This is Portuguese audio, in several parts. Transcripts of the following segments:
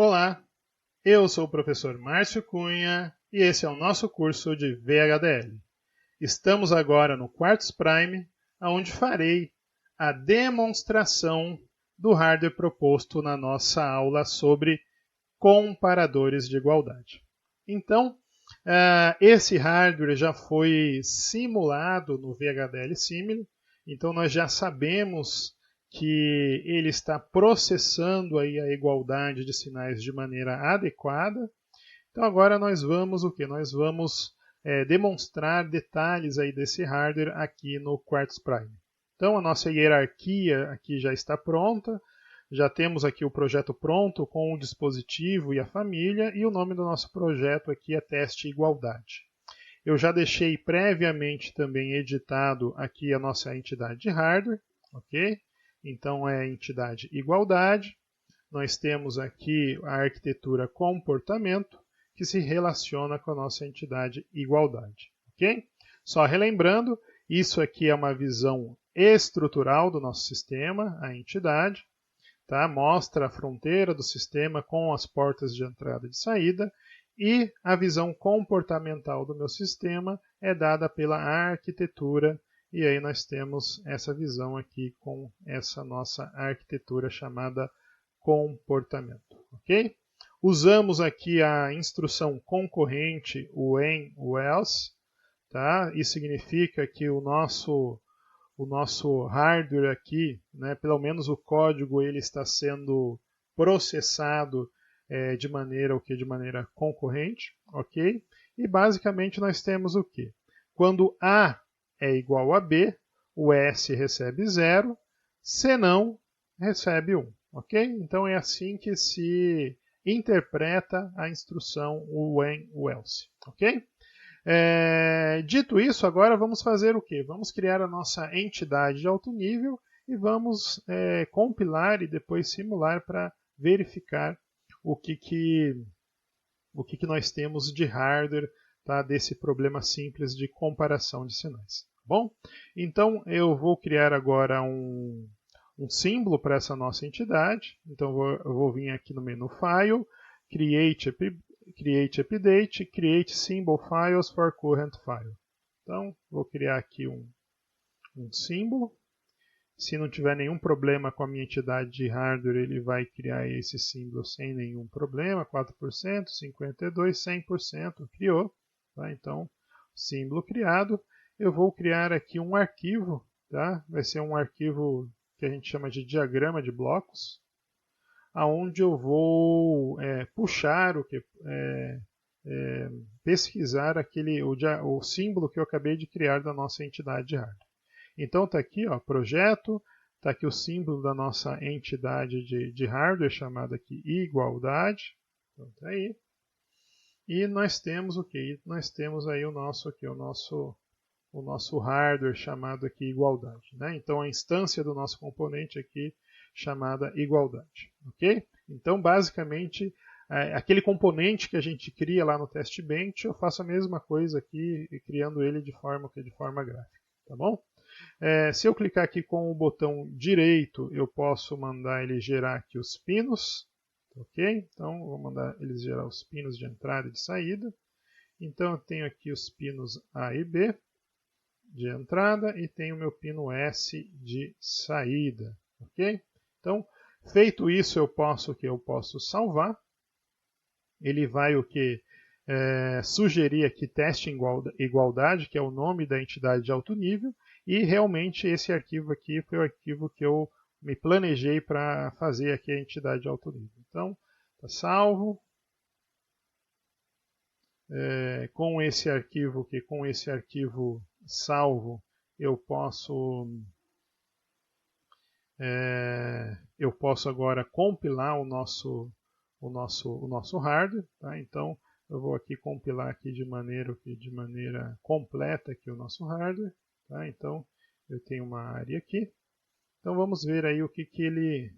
Olá, eu sou o professor Márcio Cunha e esse é o nosso curso de VHDL. Estamos agora no Quartz Prime, onde farei a demonstração do hardware proposto na nossa aula sobre comparadores de igualdade. Então, esse hardware já foi simulado no VHDL Simile, então nós já sabemos que ele está processando aí a igualdade de sinais de maneira adequada. Então agora nós vamos o quê? Nós vamos demonstrar detalhes aí desse hardware aqui no Quartz Prime. Então a nossa hierarquia aqui já está pronta, já temos aqui o projeto pronto com o dispositivo e a família, e o nome do nosso projeto aqui é Teste Igualdade. Eu já deixei previamente também editado aqui a nossa entidade de hardware, ok? Então é a entidade igualdade. Nós temos aqui a arquitetura comportamento, que se relaciona com a nossa entidade igualdade. Ok? Só relembrando, isso aqui é uma visão estrutural do nosso sistema, a entidade. Tá? Mostra a fronteira do sistema com as portas de entrada e de saída. E a visão comportamental do meu sistema é dada pela arquitetura. E aí nós temos essa visão aqui com essa nossa arquitetura chamada comportamento, ok? Usamos aqui a instrução concorrente, o when, o else, tá? Isso significa que o nosso hardware aqui, né, pelo menos o código, ele está sendo processado de maneira concorrente, ok? E basicamente nós temos o quê? Quando A é igual a B, o S recebe 0, se não, recebe 1. Ok? Então é assim que se interpreta a instrução o when, o else. Ok? Dito isso, agora vamos fazer o quê? Vamos criar a nossa entidade de alto nível e vamos compilar e depois simular para verificar o que nós temos de hardware, tá, desse problema simples de comparação de sinais. Bom, então eu vou criar agora um símbolo para essa nossa entidade. Então eu vou vir aqui no menu File, Create Update, Create Symbol Files for Current File. Então vou criar aqui um símbolo. Se não tiver nenhum problema com a minha entidade de hardware, ele vai criar esse símbolo sem nenhum problema. 4%, 52%, 100%, criou. Tá? Então, símbolo criado. Eu vou criar aqui um arquivo, tá? Vai ser um arquivo que a gente chama de diagrama de blocos, aonde eu vou puxar pesquisar o símbolo que eu acabei de criar da nossa entidade de hardware. Então está aqui, ó, projeto, está aqui o símbolo da nossa entidade de hardware chamada aqui igualdade. Então tá aí. E nós temos o que? Nós temos aí o nosso hardware chamado aqui igualdade, né? Então a instância do nosso componente aqui chamada igualdade, ok? Então basicamente aquele componente que a gente cria lá no test bench, eu faço a mesma coisa aqui, criando ele de forma gráfica, tá bom? Se eu clicar aqui com o botão direito, eu posso mandar ele gerar aqui os pinos, ok? Então vou mandar eles gerar os pinos de entrada e de saída. Então eu tenho aqui os pinos A e B de entrada e tenho o meu pino S de saída, ok? Então, feito isso, eu posso salvar. Ele vai sugerir aqui teste igualdade, que é o nome da entidade de alto nível, e realmente esse arquivo aqui foi o arquivo que eu me planejei para fazer aqui a entidade de alto nível. Então, está salvo. Com esse arquivo salvo, eu posso agora compilar o nosso hardware, tá? Então eu vou aqui compilar aqui de maneira completa aqui o nosso hardware, tá? Então eu tenho uma área aqui. Então vamos ver aí o que ele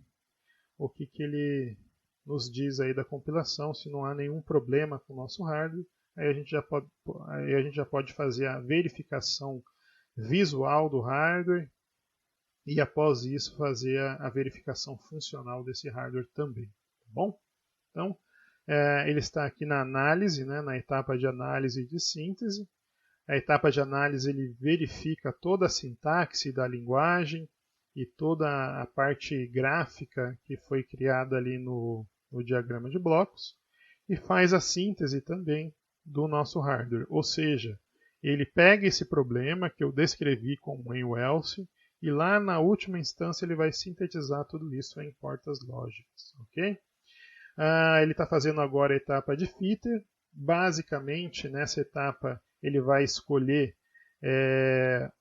nos diz aí da compilação, se não há nenhum problema com o nosso hardware. Aí a gente já pode fazer a verificação visual do hardware e após isso fazer a verificação funcional desse hardware também, tá bom? Então, ele está aqui na análise, né, na etapa de análise e de síntese. A etapa de análise ele verifica toda a sintaxe da linguagem e toda a parte gráfica que foi criada ali no diagrama de blocos e faz a síntese também do nosso hardware. Ou seja, ele pega esse problema que eu descrevi como em else e lá na última instância ele vai sintetizar tudo isso em portas lógicas. Okay? Ele está fazendo agora a etapa de filter. Basicamente, nessa etapa, ele vai escolher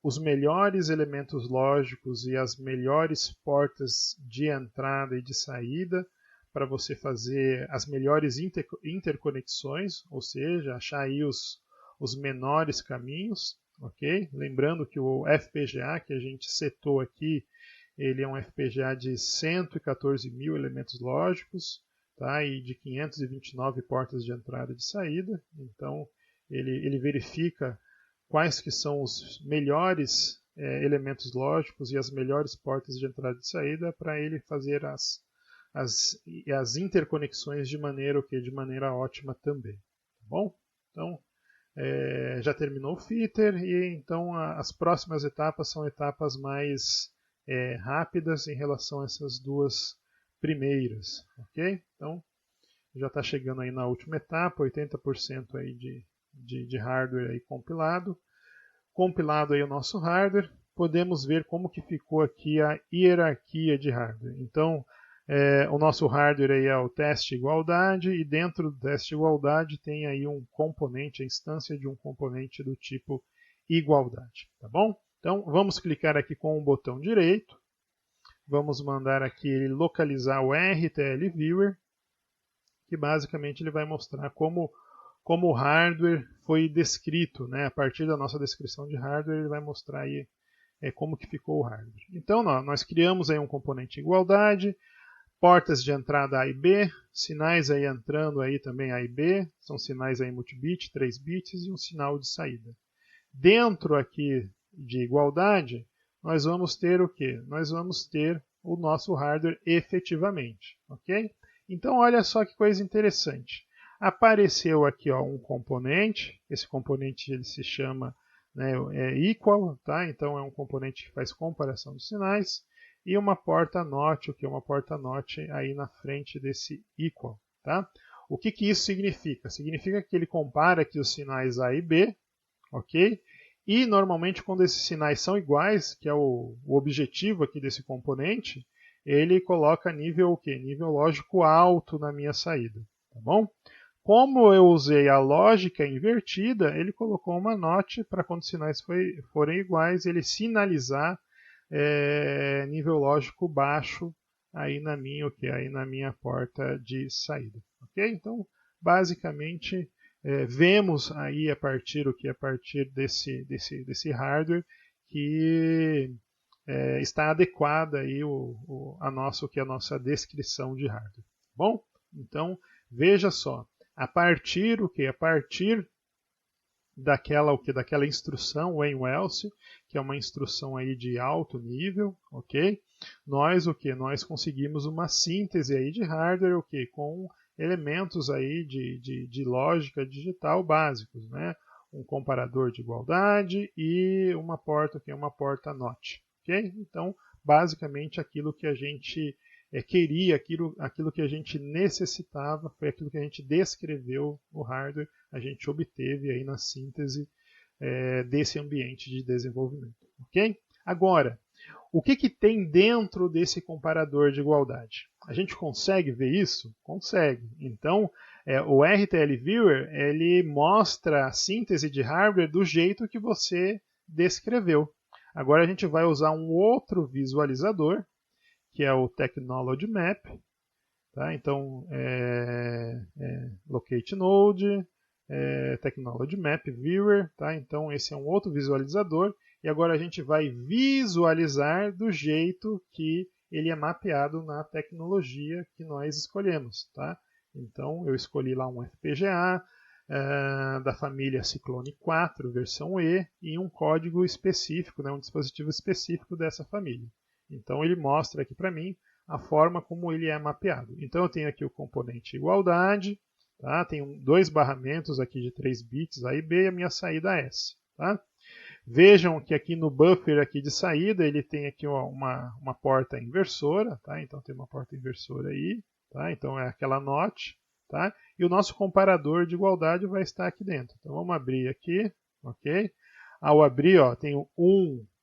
os melhores elementos lógicos e as melhores portas de entrada e de saída para você fazer as melhores interconexões, ou seja, achar aí os menores caminhos. Okay? Lembrando que o FPGA que a gente setou aqui, ele é um FPGA de 114 mil elementos lógicos, tá? E de 529 portas de entrada e de saída. Então, ele verifica quais que são os melhores elementos lógicos e as melhores portas de entrada e de saída para ele fazer as interconexões de maneira ótima também. Tá bom? Então, já terminou o filter e então as próximas etapas são etapas mais rápidas em relação a essas duas primeiras, ok? Então, já está chegando aí na última etapa, 80% aí de hardware aí compilado. Compilado aí o nosso hardware, podemos ver como que ficou aqui a hierarquia de hardware. Então, o nosso hardware aí é o teste igualdade e dentro do teste igualdade tem aí um componente, a instância de um componente do tipo igualdade, tá bom? Então, vamos clicar aqui com o botão direito. Vamos mandar aqui ele localizar o RTL Viewer, que basicamente ele vai mostrar como o hardware foi descrito, né? A partir da nossa descrição de hardware, ele vai mostrar aí como que ficou o hardware. Então, nós criamos aí um componente igualdade, portas de entrada A e B, sinais aí entrando aí também A e B, são sinais aí multibit, 3 bits e um sinal de saída. Dentro aqui de igualdade, nós vamos ter o quê? Nós vamos ter o nosso hardware efetivamente, ok? Então, olha só que coisa interessante. Apareceu aqui um componente, esse componente ele se chama equal, tá? Então é um componente que faz comparação de sinais, e uma porta not, o que é uma porta not aí na frente desse equal, tá? O que isso significa? Significa que ele compara aqui os sinais A e B, ok? E normalmente quando esses sinais são iguais, que é o objetivo aqui desse componente, ele coloca nível o quê? Nível lógico alto na minha saída, tá bom? Como eu usei a lógica invertida, ele colocou uma not para quando os sinais forem iguais, ele sinalizar nível lógico baixo aí na minha porta de saída, ok? Então, basicamente, vemos aí a partir desse hardware que está adequada aí a nossa descrição de hardware. Bom, então veja só, a partir daquela instrução when else, que é uma instrução aí de alto nível, ok? Nós conseguimos uma síntese aí de hardware, com elementos aí de lógica digital básicos, né? Um comparador de igualdade e uma porta que é uma porta not, ok? Então, basicamente aquilo que a gente queria, aquilo que a gente necessitava, foi aquilo que a gente descreveu no hardware, a gente obteve aí na síntese desse ambiente de desenvolvimento. Ok? Agora, o que tem dentro desse comparador de igualdade? A gente consegue ver isso? Consegue. Então, o RTL Viewer ele mostra a síntese de hardware do jeito que você descreveu. Agora a gente vai usar um outro visualizador, que é o Technology Map. Tá? Então, Locate Node, Technology Map Viewer. Tá? Então, esse é um outro visualizador. E agora a gente vai visualizar do jeito que ele é mapeado na tecnologia que nós escolhemos. Tá? Então, eu escolhi lá um FPGA da família Cyclone 4, versão E, e um código específico, um dispositivo específico dessa família. Então ele mostra aqui para mim a forma como ele é mapeado. Então eu tenho aqui o componente igualdade, tá? Tenho dois barramentos aqui de 3 bits A e B e a minha saída S. Tá? Vejam que aqui no buffer aqui de saída ele tem aqui uma porta inversora, tá? Então tem uma porta inversora aí, tá? Então é aquela NOT, tá? E o nosso comparador de igualdade vai estar aqui dentro. Então vamos abrir aqui, ok? Ao abrir, ó, tenho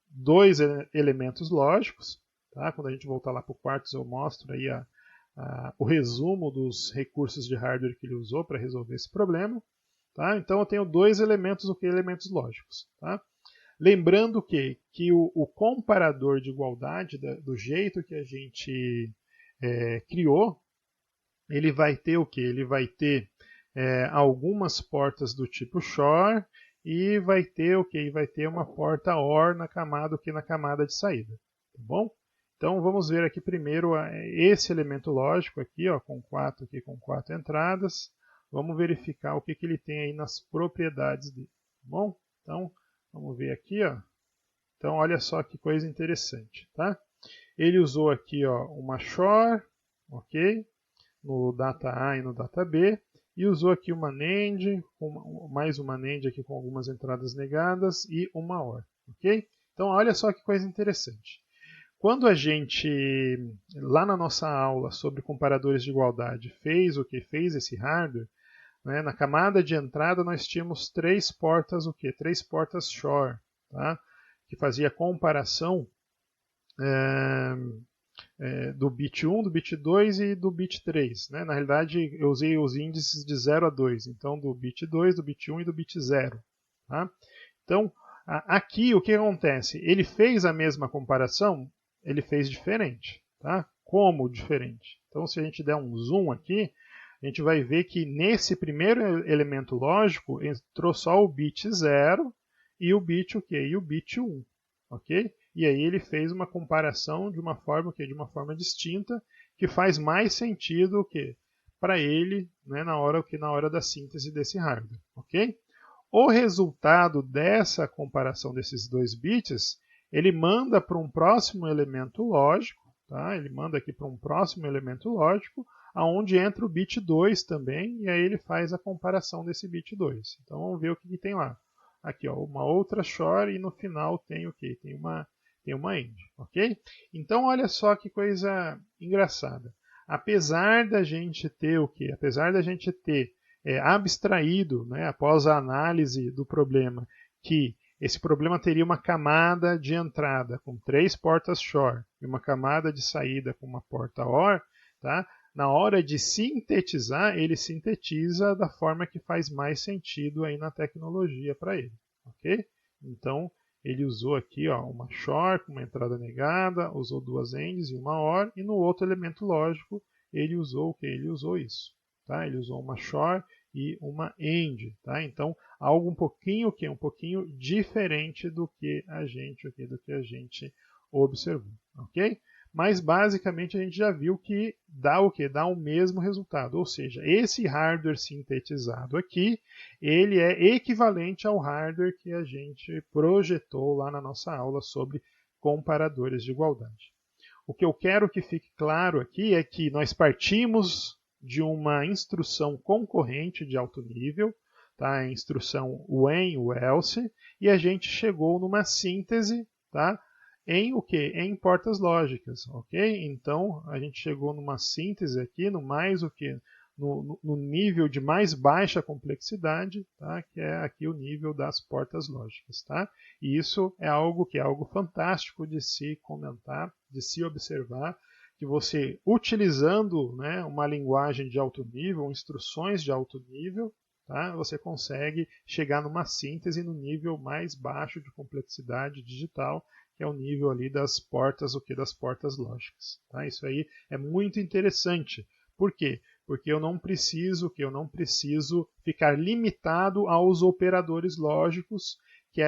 dois elementos lógicos, tá? Quando a gente voltar lá para o Quartz eu mostro aí o resumo dos recursos de hardware que ele usou para resolver esse problema, tá? Então eu tenho dois elementos, elementos lógicos, tá? Lembrando que o comparador de igualdade, do jeito que a gente criou, ele vai ter o quê? Ele vai ter algumas portas do tipo XOR e vai ter o quê? Vai ter uma porta OR na camada de saída. Tá bom? Então vamos ver aqui primeiro esse elemento lógico aqui, ó, com 4 entradas. Vamos verificar o que ele tem aí nas propriedades dele. Tá bom? Então vamos ver aqui, ó. Então olha só que coisa interessante, tá? Ele usou aqui, ó, uma XOR, ok? No data A e no data B, e usou aqui uma NAND, mais uma NAND aqui com algumas entradas negadas e uma OR, ok? Então olha só que coisa interessante. Quando a gente, lá na nossa aula sobre comparadores de igualdade, fez esse hardware, né, na camada de entrada nós tínhamos 3 portas, 3 portas XOR, tá? Que fazia comparação do bit 1, do bit 2 e do bit 3. Né? Na realidade, eu usei os índices de 0 a 2, então do bit 2, do bit 1 e do bit 0. Tá? Então, aqui o que acontece? Ele fez a mesma comparação, ele fez diferente. Tá? Como diferente? Então, se a gente der um zoom aqui, a gente vai ver que nesse primeiro elemento lógico entrou só o bit 0 e o bit, e o bit 1. Ok? E aí ele fez uma comparação de uma forma distinta, que faz mais sentido para ele, né, na hora da síntese desse hardware. Ok? O resultado dessa comparação desses 2 bits, ele manda para um próximo elemento lógico, tá? Ele manda aqui para um próximo elemento lógico, aonde entra o bit 2 também, e aí ele faz a comparação desse bit 2. Então vamos ver o que tem lá. Aqui, ó, uma outra XOR e no final tem o quê? Tem uma AND, ok? Então olha só que coisa engraçada. Apesar da gente ter o quê? Apesar da gente ter abstraído, né, após a análise do problema, que esse problema teria uma camada de entrada com 3 portas XOR e uma camada de saída com uma porta OR, tá? Na hora de sintetizar, ele sintetiza da forma que faz mais sentido aí na tecnologia para ele, ok? Então, ele usou aqui, ó, uma XOR com uma entrada negada, usou 2 ANDs e uma OR, e no outro elemento lógico, ele usou o que? Ele usou isso, tá? Ele usou uma XOR e uma AND, tá? Então, algo um pouquinho diferente do que a gente observou, ok? Mas basicamente a gente já viu que dá o quê? Dá o mesmo resultado, ou seja, esse hardware sintetizado aqui, ele é equivalente ao hardware que a gente projetou lá na nossa aula sobre comparadores de igualdade. O que eu quero que fique claro aqui é que nós partimos de uma instrução concorrente de alto nível, tá? A instrução when, o else, e a gente chegou numa síntese, tá? Em o que? Em portas lógicas, ok? Então a gente chegou numa síntese aqui, no nível de mais baixa complexidade, tá? Que é aqui o nível das portas lógicas, tá? E isso é algo fantástico de se comentar, de se observar, que você utilizando, né, uma linguagem de alto nível, instruções de alto nível, tá? Você consegue chegar numa síntese no nível mais baixo de complexidade digital, que é o nível ali das portas, das portas lógicas. Tá? Isso aí é muito interessante. Por quê? Porque eu não preciso ficar limitado aos operadores lógicos, que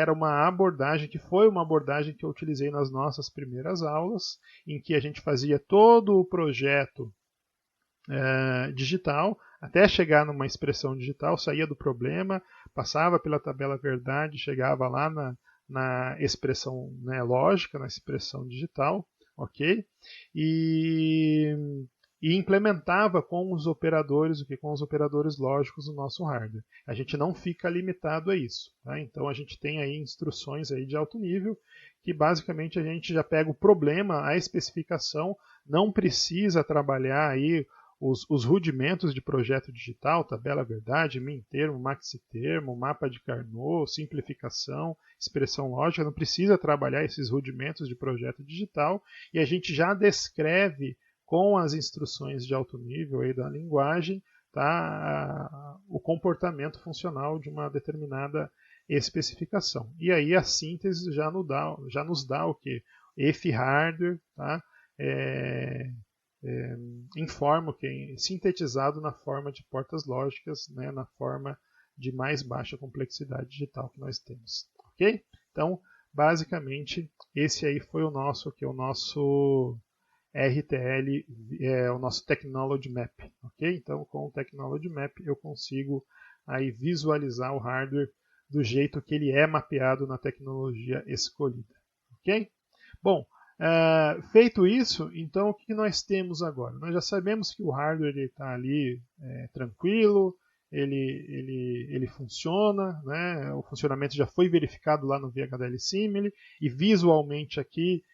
foi uma abordagem que eu utilizei nas nossas primeiras aulas, em que a gente fazia todo o projeto digital, até chegar numa expressão digital, saía do problema, passava pela tabela verdade, chegava lá na expressão, né, lógica, na expressão digital, ok? E implementava com os operadores, com os operadores lógicos do nosso hardware. A gente não fica limitado a isso. Tá? Então a gente tem aí instruções aí de alto nível que basicamente a gente já pega o problema, a especificação, não precisa trabalhar aí os rudimentos de projeto digital, tabela verdade, min termo, maxi termo, mapa de Carnot, simplificação, expressão lógica, não precisa trabalhar esses rudimentos de projeto digital e a gente já descreve com as instruções de alto nível aí da linguagem, tá, o comportamento funcional de uma determinada especificação. E aí a síntese já nos dá o que? If hardware, tá? Informa o que? Sintetizado na forma de portas lógicas, né, na forma de mais baixa complexidade digital que nós temos. Ok? Então, basicamente, esse aí foi o nosso RTL, o nosso Technology Map, ok? Então, com o Technology Map eu consigo aí visualizar o hardware do jeito que ele é mapeado na tecnologia escolhida, ok? Bom, feito isso, então o que nós temos agora? Nós já sabemos que o hardware está ali tranquilo, ele funciona, né? O funcionamento já foi verificado lá no VHDL Simile e visualmente aqui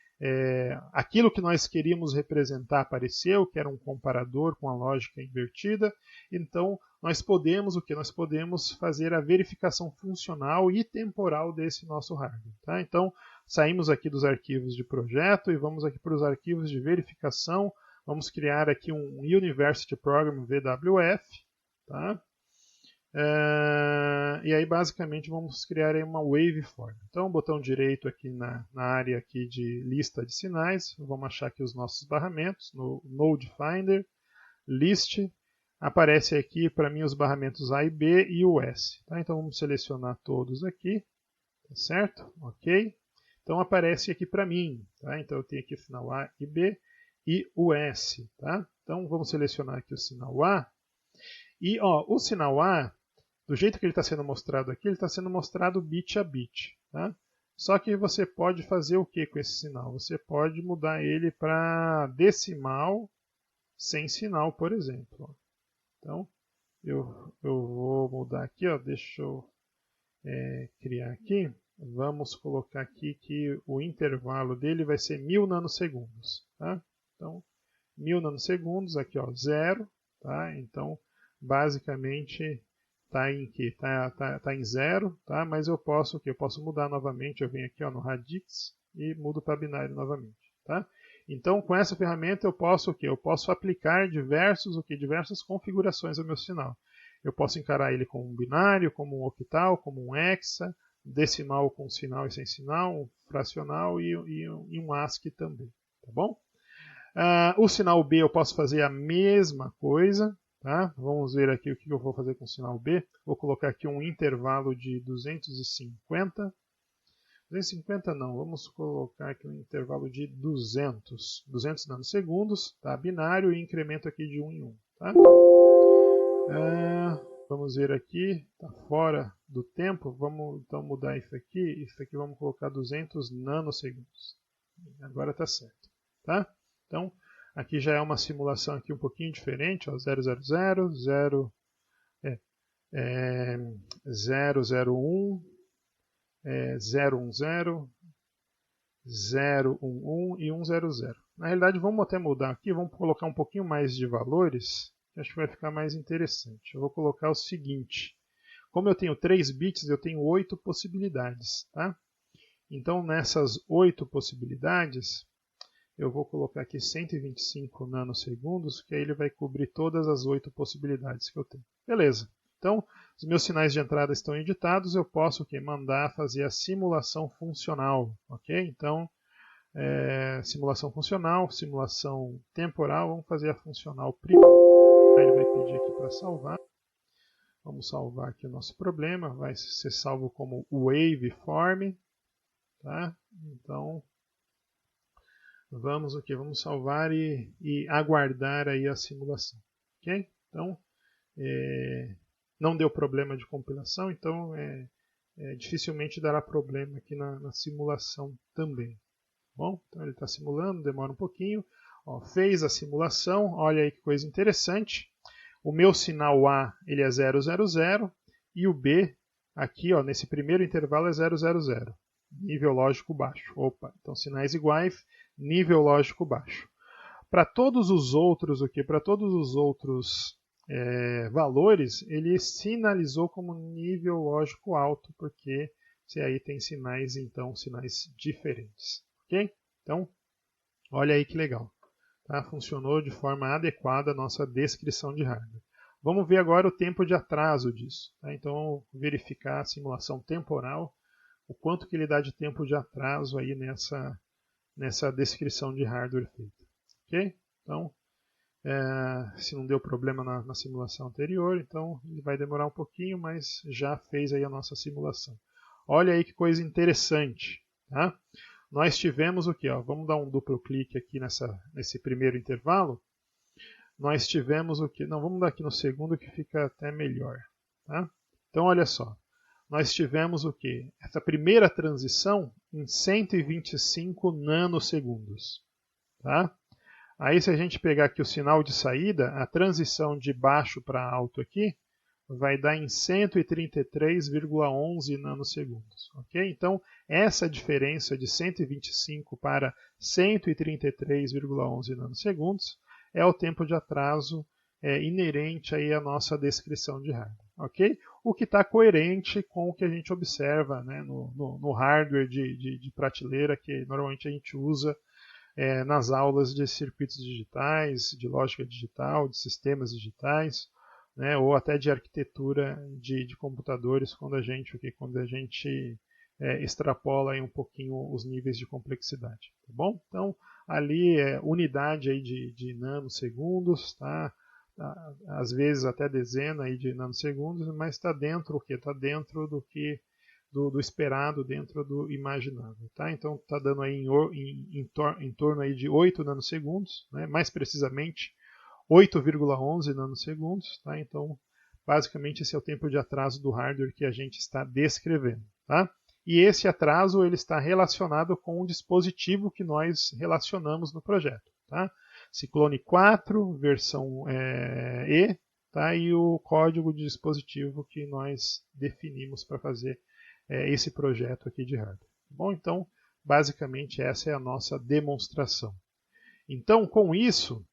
aquilo que nós queríamos representar apareceu, que era um comparador com a lógica invertida. Então, nós podemos Nós podemos fazer a verificação funcional e temporal desse nosso hardware. Tá? Então, saímos aqui dos arquivos de projeto e vamos aqui para os arquivos de verificação. Vamos criar aqui um University Program VWF. Tá? E aí basicamente vamos criar aí uma waveform. Então, botão direito aqui na área aqui de lista de sinais, vamos achar aqui os nossos barramentos no Node Finder, List, aparece aqui para mim os barramentos A e B e o S. Tá? Então vamos selecionar todos aqui, tá certo? Ok? Então aparece aqui para mim, tá? Então eu tenho aqui o sinal A e B e o S, tá? Então vamos selecionar aqui o sinal A e o sinal A, do jeito que ele está sendo mostrado aqui, ele está sendo mostrado bit a bit. Tá? Só que você pode fazer o que com esse sinal? Você pode mudar ele para decimal sem sinal, por exemplo. Então, eu vou mudar aqui, deixa eu criar aqui. Vamos colocar aqui que o intervalo dele vai ser 1000 nanosegundos. Tá? Então, 1000 nanosegundos, aqui 0. Tá? Então, basicamente está em que? Tá em 0, tá? Mas eu posso eu posso mudar novamente, eu venho aqui no Radix e mudo para binário novamente, tá? Então, com essa ferramenta eu posso Eu posso aplicar diversas configurações ao meu sinal. Eu posso encarar ele como um binário, como um octal, como um hexa, decimal com sinal e sem sinal, um fracional e um ASCII também, tá bom? O sinal B eu posso fazer a mesma coisa. Tá? Vamos ver aqui o que eu vou fazer com o sinal B. Vou colocar aqui um intervalo de 250. 250 não, vamos colocar aqui um intervalo de 200 nanosegundos, tá? Binário e incremento aqui de 1 em 1. Tá? Vamos ver aqui, está fora do tempo, vamos então mudar isso aqui vamos colocar 200 nanosegundos. Agora está certo. Tá? Então, aqui já é uma simulação aqui um pouquinho diferente, 000, 001, 010, 011 e 100. Na realidade, vamos até mudar aqui, vamos colocar um pouquinho mais de valores, que acho que vai ficar mais interessante. Eu vou colocar o seguinte, como eu tenho 3 bits, eu tenho 8 possibilidades. Tá? Então, nessas 8 possibilidades, eu vou colocar aqui 125 nanosegundos, que aí ele vai cobrir todas as 8 possibilidades que eu tenho. Beleza. Então, os meus sinais de entrada estão editados, eu posso mandar fazer a simulação funcional. Ok? Então, simulação funcional, simulação temporal, vamos fazer a funcional primeiro. Aí ele vai pedir aqui para salvar. Vamos salvar aqui o nosso problema, vai ser salvo como waveform. Tá? Então, vamos salvar e aguardar aí a simulação. Ok? Então, não deu problema de compilação, então dificilmente dará problema aqui na simulação também. Bom, então ele está simulando, demora um pouquinho. Ó, fez a simulação, olha aí que coisa interessante. O meu sinal A ele é 000 e o B aqui ó, nesse primeiro intervalo é 000. Nível lógico baixo. Opa, então sinais iguais, nível lógico baixo. Para todos os outros, para todos os outros valores, ele sinalizou como nível lógico alto, porque você aí tem sinais, então, sinais diferentes. Ok? Então, olha aí que legal. Tá? Funcionou de forma adequada a nossa descrição de hardware. Vamos ver agora o tempo de atraso disso. Tá? Então, verificar a simulação temporal, o quanto que ele dá de tempo de atraso aí nessa descrição de hardware feita. Ok? Então, se não deu problema na simulação anterior, então ele vai demorar um pouquinho, mas já fez aí a nossa simulação. Olha aí que coisa interessante. Tá? Nós tivemos o que? Vamos dar um duplo clique aqui nesse primeiro intervalo. Nós tivemos o que? Não, vamos dar aqui no segundo que fica até melhor. Tá? Então, olha só. Nós tivemos o que? Essa primeira transição em 125 nanosegundos. Tá? Aí, se a gente pegar aqui o sinal de saída, a transição de baixo para alto aqui vai dar em 133,11 nanosegundos. Okay? Então, essa diferença de 125 para 133,11 nanosegundos é o tempo de atraso inerente aí à nossa descrição de hardware. Okay? O que está coerente com o que a gente observa, né, no hardware de prateleira que normalmente a gente usa nas aulas de circuitos digitais, de lógica digital, de sistemas digitais, né, ou até de arquitetura de computadores, quando a gente extrapola aí um pouquinho os níveis de complexidade. Tá bom? Então, ali é unidade aí de nanosegundos, tá? Às vezes até dezena aí de nanosegundos, mas está dentro o quê? Está dentro do esperado, dentro do imaginável. Tá? Então está dando aí em torno aí de 8 nanosegundos, né? Mais precisamente 8,11 nanosegundos. Tá? Então, basicamente, esse é o tempo de atraso do hardware que a gente está descrevendo. Tá? E esse atraso ele está relacionado com o dispositivo que nós relacionamos no projeto. Tá? Ciclone 4, versão E, tá? E o código de dispositivo que nós definimos para fazer esse projeto aqui de hardware. Bom, então, basicamente, essa é a nossa demonstração. Então, com isso,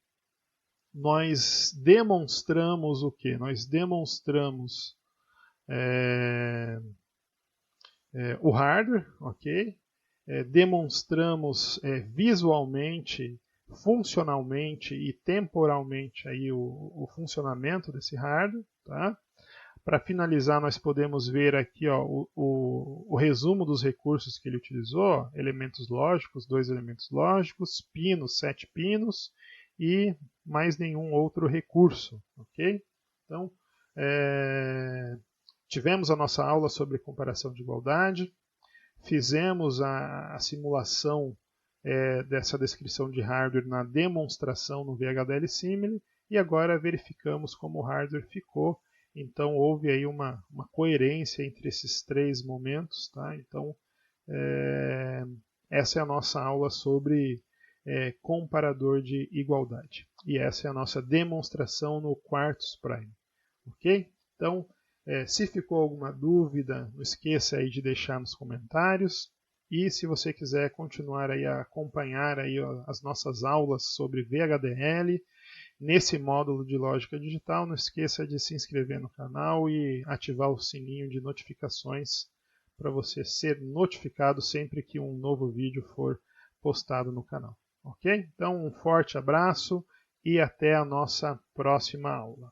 nós demonstramos o quê? Nós demonstramos o hardware, ok? Demonstramos visualmente, funcionalmente e temporalmente aí o funcionamento desse hardware. Tá? Para finalizar, nós podemos ver aqui o resumo dos recursos que ele utilizou: elementos lógicos, 2 elementos lógicos, pinos, 7 pinos e mais nenhum outro recurso. Ok? Então, tivemos a nossa aula sobre comparação de igualdade, fizemos a simulação dessa descrição de hardware na demonstração no VHDL Simile e agora verificamos como o hardware ficou. Então houve aí uma coerência entre esses 3 momentos. Tá? Então essa é a nossa aula sobre comparador de igualdade. E essa é a nossa demonstração no Quartus Prime. Ok? Então, se ficou alguma dúvida, não esqueça aí de deixar nos comentários. E se você quiser continuar aí a acompanhar aí as nossas aulas sobre VHDL, nesse módulo de lógica digital, não esqueça de se inscrever no canal e ativar o sininho de notificações para você ser notificado sempre que um novo vídeo for postado no canal. Ok? Então, um forte abraço e até a nossa próxima aula.